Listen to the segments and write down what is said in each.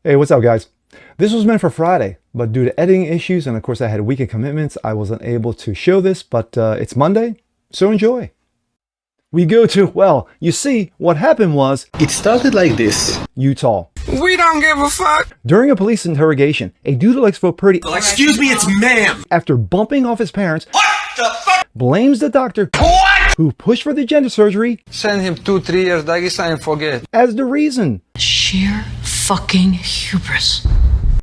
Hey, what's up, guys? This was meant for Friday, but due to editing issues and of course I had weekend commitments, I wasn't able to show this, but it's Monday, so enjoy. We go to, well, you see, what happened was... It started like this. Utah. We don't give a fuck. During a police interrogation, a dude who likes to feel pretty... Excuse me, it's ma'am. After bumping off his parents... What the fuck? Blames the doctor... What? Who pushed for the gender surgery... Send him 2-3 years Dagestan and forget. As the reason. Sheer fucking hubris.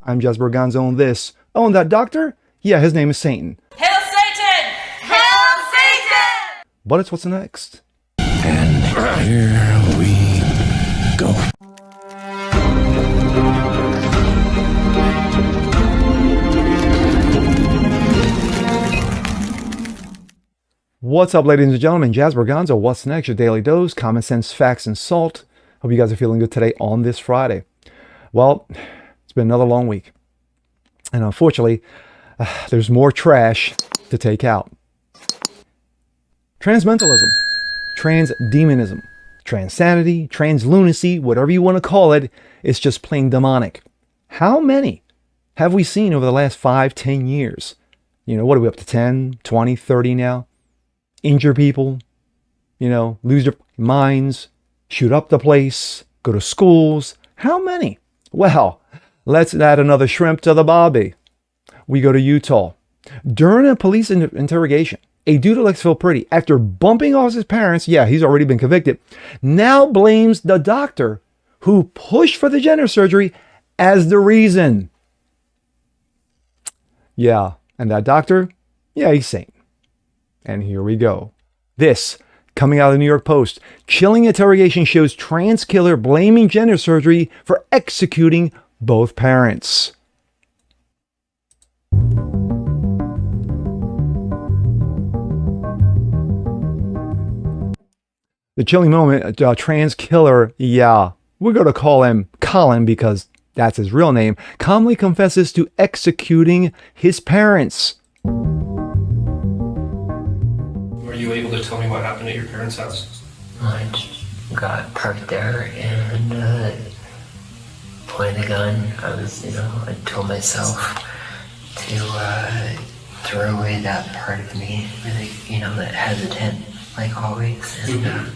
I'm Jasper Gonzo on this. Oh, and that doctor? Yeah, his name is Satan. Hail Satan! Hail Satan! But it's what's next. And here we go. What's up, ladies and gentlemen? Jasper Gonzo. What's next? Your daily dose, common sense, facts, and salt. Hope you guys are feeling good today on this Friday. Well, it's been another long week. And unfortunately, there's more trash to take out. Transmentalism, transdemonism, transanity, translunacy, whatever you want to call it, it's just plain demonic. How many have we seen over the last 5-10 years? You know, what are we up to, 10, 20, 30 now? Injure people, you know, lose their minds, shoot up the place, go to schools. How many? Well, let's add another shrimp to the barbie. We go to Utah. During a police interrogation, a dude who likes to feel pretty, after bumping off his parents, yeah, he's already been convicted, now blames the doctor who pushed for the gender surgery as the reason. Yeah, and that doctor, yeah, he's sane. And here we go. This, coming out of the New York Post, chilling interrogation shows trans killer blaming gender surgery for executing both parents. The chilling moment, trans killer, yeah, we're going to call him Colin because that's his real name, calmly confesses to executing his parents. Were you able to tell me what happened at your parents' house? I just got parked there and pointed a gun. I told myself to throw away that part of me, really, that hesitant, like always. And I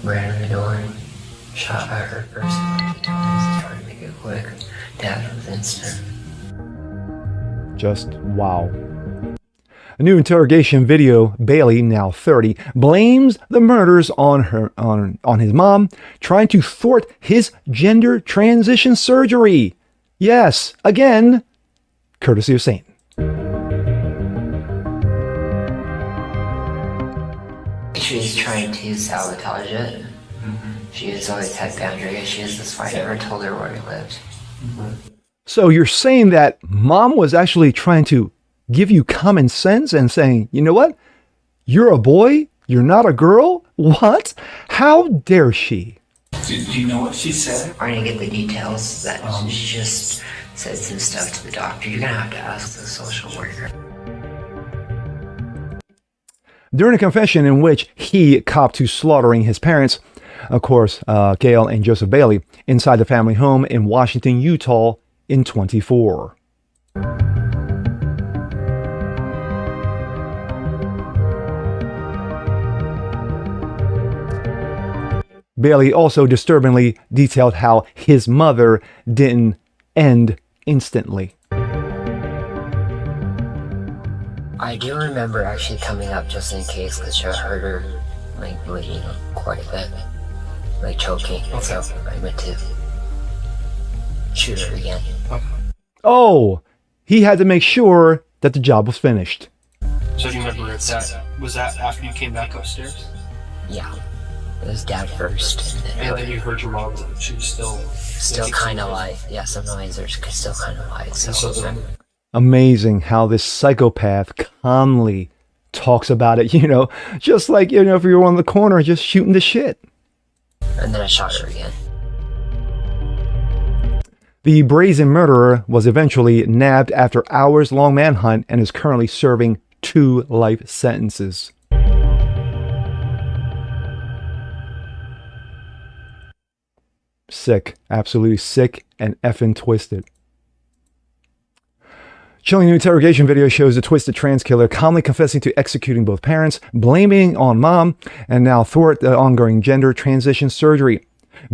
ran to the door and shot at her first a few times, trying to make it quick. Dad was instant. Just wow. A new interrogation video, Bailey, now 30, blames the murders on his mom, trying to thwart his gender transition surgery. Yes, again, courtesy of Satan. She's trying to sabotage it. She has always had boundary issues. That's why I never told her where I lived. So you're saying that mom was actually trying to give you common sense and saying, you know what? You're a boy. You're not a girl. What? How dare she? Do you know what she said? I didn't get the details. That she just said some stuff to the doctor. You're gonna have to ask the social worker. During a confession in which he copped to slaughtering his parents, of course, Gail and Joseph Bailey, inside the family home in Washington, Utah in 24. Bailey also disturbingly detailed how his mother didn't end instantly. I do remember actually coming up just in case because I heard her bleeding quite a bit, choking. Okay. So I went to shoot her again. Oh, he had to make sure that the job was finished. So do you remember if was that after you came back upstairs? Yeah. It was Dad first. And then you heard your mom, she was still kind of alive. Yeah, some noise, there's still kind of alive. So amazing how this psychopath calmly talks about it, just like, if you were on the corner just shooting the shit. And then I shot her again. The brazen murderer was eventually nabbed after hours-long manhunt and is currently serving 2 life sentences. Sick. Absolutely sick and effing twisted. Chilling new interrogation video shows the twisted trans killer calmly confessing to executing both parents, blaming on mom, and now thwart the ongoing gender transition surgery.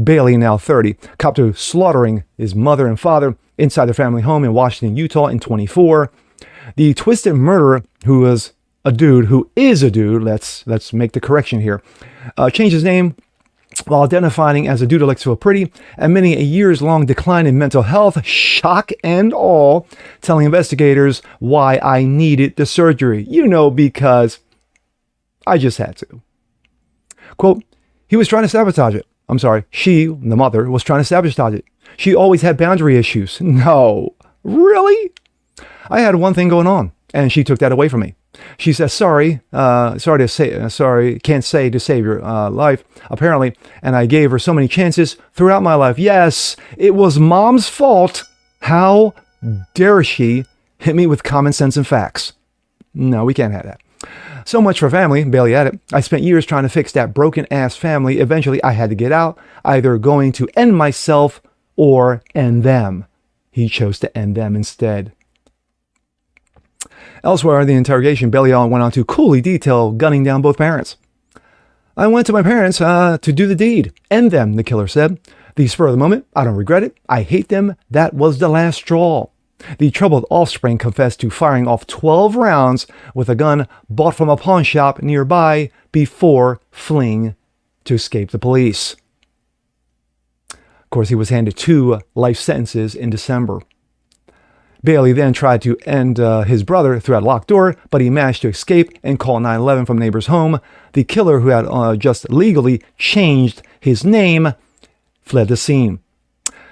Bailey, now 30, copped to slaughtering his mother and father inside their family home in Washington, Utah in 24. The twisted murderer, who is a dude, let's make the correction here, changed his name while identifying as a dude who likes to feel pretty, admitting a years-long decline in mental health, shock and awe, telling investigators why I needed the surgery. Because I just had to. Quote, he was trying to sabotage it. I'm sorry, she, the mother, was trying to sabotage it. She always had boundary issues. No, really? I had one thing going on, and she took that away from me. She says, sorry, can't say to save your life, apparently. And I gave her so many chances throughout my life. Yes, it was mom's fault. How dare she hit me with common sense and facts? No, we can't have that. So much for family, Bailey added. I spent years trying to fix that broken ass family. Eventually, I had to get out, either going to end myself or end them. He chose to end them instead. Elsewhere in the interrogation, Bailey went on to coolly detail gunning down both parents. I went to my parents to do the deed. End them, the killer said. The spur of the moment, I don't regret it. I hate them. That was the last straw. The troubled offspring confessed to firing off 12 rounds with a gun bought from a pawn shop nearby before fleeing to escape the police. Of course, he was handed 2 life sentences in December. Bailey then tried to end his brother through a locked door, but he managed to escape and call 911 from neighbor's home. The killer, who had just legally changed his name, fled the scene.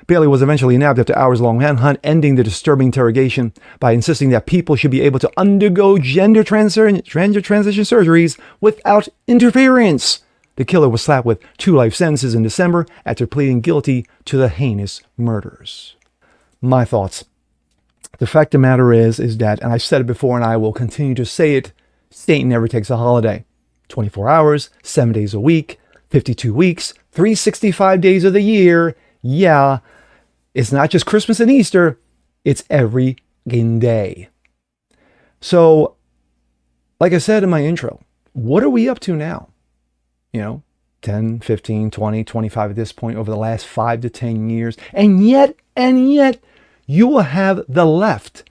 Bailey was eventually nabbed after hours-long manhunt, ending the disturbing interrogation by insisting that people should be able to undergo gender transition surgeries without interference. The killer was slapped with 2 life sentences in December after pleading guilty to the heinous murders. My thoughts. The fact of the matter is that, and I've said it before and I will continue to say it, Satan never takes a holiday. 24 hours, 7 days a week, 52 weeks, 365 days of the year. Yeah, it's not just Christmas and Easter, it's every day. So, like I said in my intro, what are we up to now? 10, 15, 20, 25 at this point over the last 5 to 10 years. And yet, you will have the left.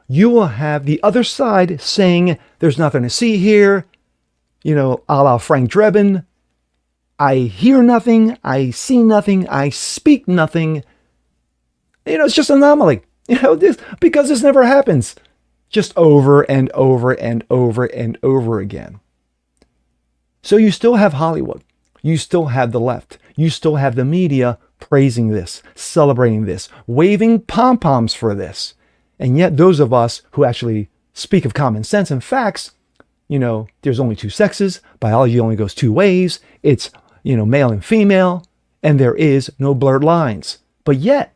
You will have the other side saying, there's nothing to see here. A la Frank Drebin. I hear nothing. I see nothing. I speak nothing. It's just an anomaly. Because this never happens. Just over and over and over and over again. So you still have Hollywood. You still have the left. You still have the media praising this, celebrating this, waving pom-poms for this. And yet those of us who actually speak of common sense and facts, there's only 2 sexes, biology only goes 2 ways, it's, male and female, and there is no blurred lines. But yet,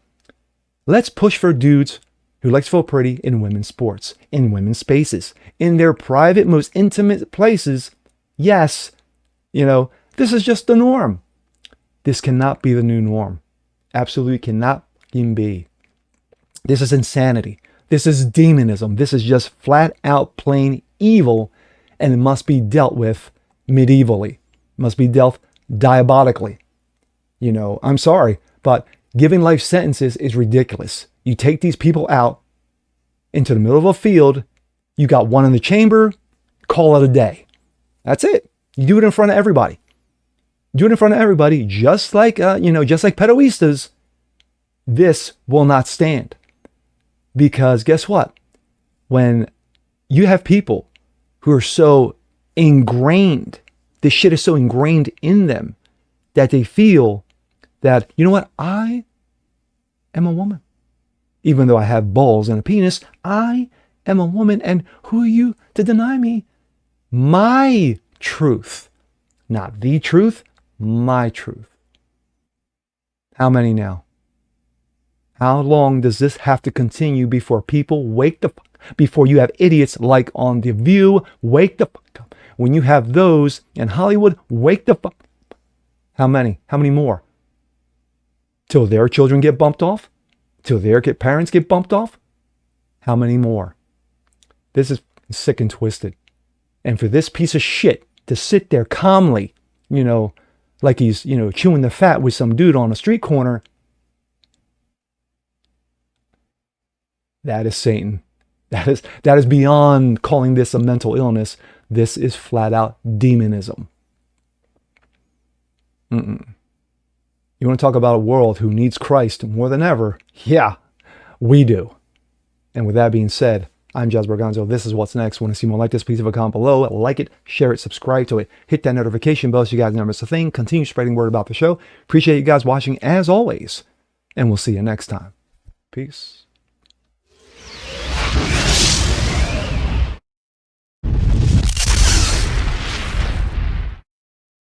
let's push for dudes who like to feel pretty in women's sports, in women's spaces, in their private, most intimate places. Yes, this is just the norm. This cannot be the new norm. Absolutely cannot even be. This is insanity. This is demonism. This is just flat out plain evil, and it must be dealt with medievally. It must be dealt diabolically. I'm sorry, but giving life sentences is ridiculous. You take these people out into the middle of a field, you got one in the chamber, call it a day. That's it. You do it in front of everybody. Do it in front of everybody, just like pedoistas. This will not stand. Because guess what? When you have people who are so ingrained, this shit is so ingrained in them that they feel that, I am a woman. Even though I have balls and a penis, I am a woman. And who are you to deny me my truth? Not the truth, my truth. How many now? How long does this have to continue before people wake the fuck up? Before you have idiots like on The View, wake the fuck up. When you have those in Hollywood, wake the fuck up. How many? How many more? till their children get bumped off, till their parents get bumped off. How many more? This is sick and twisted. And for this piece of shit to sit there calmly, like he's, chewing the fat with some dude on a street corner, that is Satan. That is beyond calling this a mental illness. This is flat out demonism. You want to talk about a world who needs Christ more than ever? Yeah, we do. And with that being said, I'm Jazz Berganzo. This is What's Next. Want to see more like this? Please leave a comment below. Like it, share it, subscribe to it. Hit that notification bell so you guys never miss a thing. Continue spreading word about the show. Appreciate you guys watching as always. And we'll see you next time. Peace.